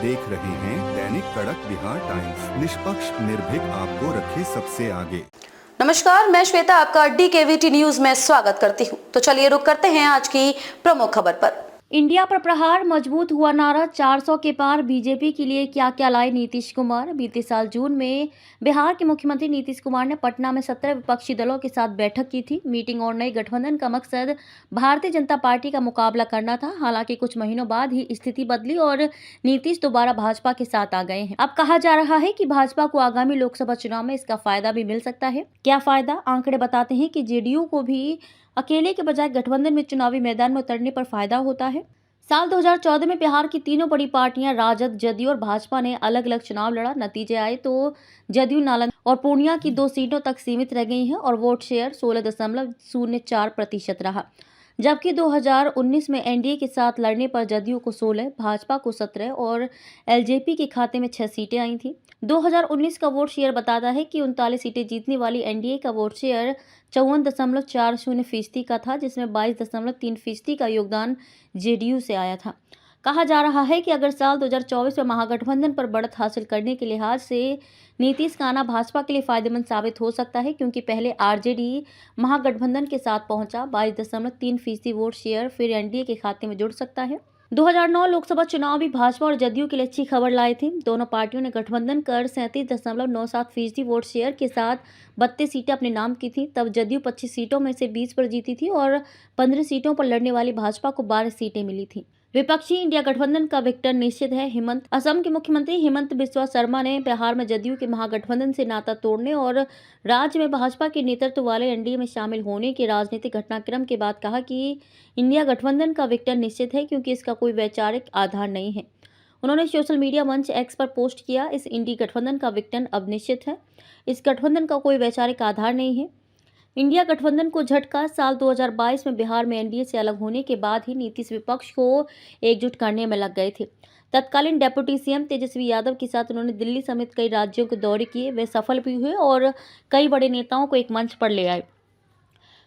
देख रहे हैं दैनिक कड़क बिहार टाइम्स, निष्पक्ष निर्भीक आपको रखे सबसे आगे। नमस्कार, मैं श्वेता आपका DKVT न्यूज में स्वागत करती हूं। तो चलिए रुक करते हैं आज की प्रमुख खबर पर। इंडिया पर प्रहार मजबूत हुआ नारा, 400 के पार। बीजेपी के लिए क्या क्या लाए नीतीश कुमार। बीते साल जून में बिहार के मुख्यमंत्री नीतीश कुमार ने पटना में 17 विपक्षी दलों के साथ बैठक की थी। मीटिंग और नए गठबंधन का मकसद भारतीय जनता पार्टी का मुकाबला करना था। हालांकि कुछ महीनों बाद ही स्थिति बदली और नीतीश दोबारा भाजपा के साथ आ गए हैं। अब कहा जा रहा है कि भाजपा को आगामी लोकसभा चुनाव में इसका फायदा भी मिल सकता है। क्या फायदा? आंकड़े बताते हैं कि जेडीयू को भी अकेले के बजाय गठबंधन में चुनावी मैदान में उतरने पर फायदा होता है। साल 2014 में बिहार की तीनों बड़ी पार्टियां राजद, जदयू और भाजपा ने अलग अलग चुनाव लड़ा। नतीजे आए तो जदयू नालंदा और पूर्णिया की 2 सीटों तक सीमित रह गई हैं और वोट शेयर 16.04% रहा। जबकि 2019 में एनडीए के साथ लड़ने पर जदयू को 16, भाजपा को 17 और एलजेपी के खाते में 6 सीटें आई थीं। 2019 का वोट शेयर बताता है कि 39 सीटें जीतने वाली एनडीए का वोट शेयर 54.40% का था, जिसमें 22.3% का योगदान जेडीयू से आया था। कहा जा रहा है कि अगर साल 2024 में महागठबंधन पर बढ़त हासिल करने के लिहाज से नीतीश का आना भाजपा के लिए फायदेमंद साबित हो सकता है, क्योंकि पहले आरजेडी महागठबंधन के साथ पहुंचा। 22.3% वोट शेयर फिर एनडीए के खाते में जुड़ सकता है। 2009 लोकसभा चुनाव भी भाजपा और जदयू के लिए अच्छी खबर लाए थे। दोनों पार्टियों ने गठबंधन कर 37.97% वोट शेयर के साथ 32 सीटें अपने नाम की थी। तब जदयू 25 सीटों में से 20 पर जीती थी और 15 सीटों पर लड़ने वाली भाजपा को 12 सीटें मिली थी। विपक्षी इंडिया गठबंधन का विक्टर निश्चित है हेमंत। असम के मुख्यमंत्री हेमंत बिस्वा शर्मा ने बिहार में जदयू के महागठबंधन से नाता तोड़ने और राज्य में भाजपा के नेतृत्व वाले एनडीए में शामिल होने के राजनीतिक घटनाक्रम के बाद कहा कि इंडिया गठबंधन का विक्टर निश्चित है, क्योंकि इसका कोई वैचारिक आधार नहीं है। उन्होंने सोशल मीडिया मंच एक्स पर पोस्ट किया, इस इंडी गठबंधन का विक्टर अब निश्चित है। इस गठबंधन का कोई वैचारिक आधार नहीं है। इंडिया गठबंधन को झटका। साल 2022 में बिहार में एनडीए से अलग होने के बाद ही नीतीश विपक्ष को एकजुट करने में लग गए थे। तत्कालीन डेप्यूटी सीएम तेजस्वी यादव के साथ उन्होंने दिल्ली समेत कई राज्यों के दौरे किए। वे सफल भी हुए और कई बड़े नेताओं को एक मंच पर ले आए।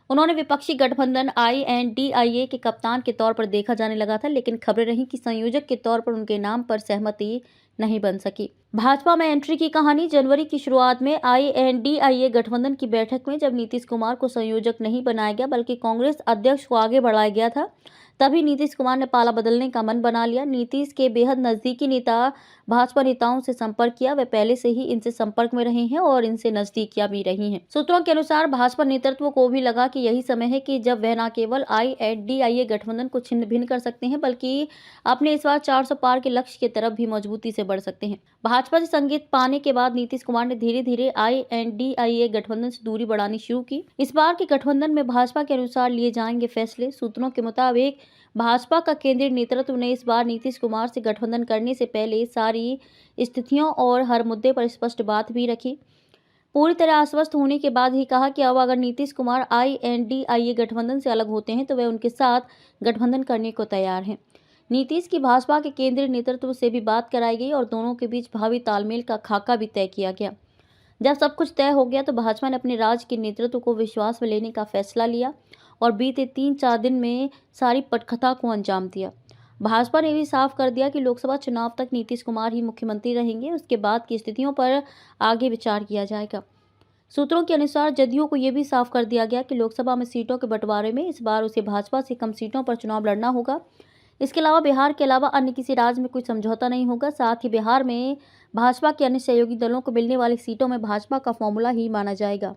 उन्होंने विपक्षी गठबंधन INDIA के कप्तान के तौर पर देखा जाने लगा था, लेकिन खबरें रहीं कि संयोजक के तौर पर उनके नाम पर सहमति नहीं बन सकी। भाजपा में एंट्री की कहानी। जनवरी की शुरुआत में INDIA गठबंधन की बैठक में जब नीतीश कुमार को संयोजक नहीं बनाया गया बल्कि कांग्रेस अध्यक्ष को आगे बढ़ाया गया था, तभी नीतीश कुमार ने पाला बदलने का मन बना लिया। नीतीश के बेहद नजदीकी नेता भाजपा नेताओं से संपर्क किया। वे पहले से ही इनसे संपर्क में रहे हैं और इनसे नजदीकियां भी रही हैं। सूत्रों के अनुसार भाजपा नेतृत्व को भी लगा कि यही समय है कि जब वह न केवल INDIA गठबंधन को छिन्न भिन्न कर सकते हैं, बल्कि अपने इस बार 400 पार के लक्ष्य की तरफ भी मजबूती से बढ़ सकते हैं। भाजपा से संकेत पाने के बाद नीतीश कुमार ने धीरे धीरे INDIA गठबंधन से दूरी बढ़ानी शुरू की। इस बार के गठबंधन में भाजपा के अनुसार लिए जाएंगे फैसले। सूत्रों के मुताबिक भाजपा का केंद्रीय नेतृत्व ने इस बार नीतीश कुमार से गठबंधन करने से पहले सारी स्थितियों और हर मुद्दे पर स्पष्ट बात भी रखी। पूरी तरह आश्वस्त होने के बाद ही कहा कि अब अगर नीतीश कुमार INDIA गठबंधन से अलग होते हैं तो वे उनके साथ गठबंधन करने को तैयार हैं। नीतीश की भाजपा के केंद्रीय नेतृत्व से भी बात कराई गई और दोनों के बीच भावी तालमेल का खाका भी तय किया गया। जब सब कुछ तय हो गया तो भाजपा ने अपने राज्य के नेतृत्व को विश्वास में लेने का फैसला लिया और बीते 3-4 दिन में सारी पटकथा को अंजाम दिया। भाजपा ने भी साफ कर दिया कि लोकसभा चुनाव तक नीतीश कुमार ही मुख्यमंत्री रहेंगे। उसके बाद की स्थितियों पर आगे विचार किया जाएगा। सूत्रों के अनुसार जदयू को यह भी साफ कर दिया गया कि लोकसभा में सीटों के बंटवारे में इस बार उसे भाजपा से कम सीटों पर चुनाव लड़ना होगा। इसके अलावा बिहार के अलावा अन्य किसी राज्य में कोई समझौता नहीं होगा। साथ ही बिहार में भाजपा के अन्य सहयोगी दलों को मिलने वाली सीटों में भाजपा का फॉर्मूला ही माना जाएगा।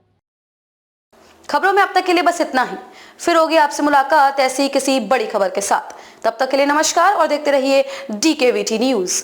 खबरों में अब तक के लिए बस इतना ही। फिर होगी आपसे मुलाकात ऐसी किसी बड़ी खबर के साथ। तब तक के लिए नमस्कार और देखते रहिए DKVT न्यूज।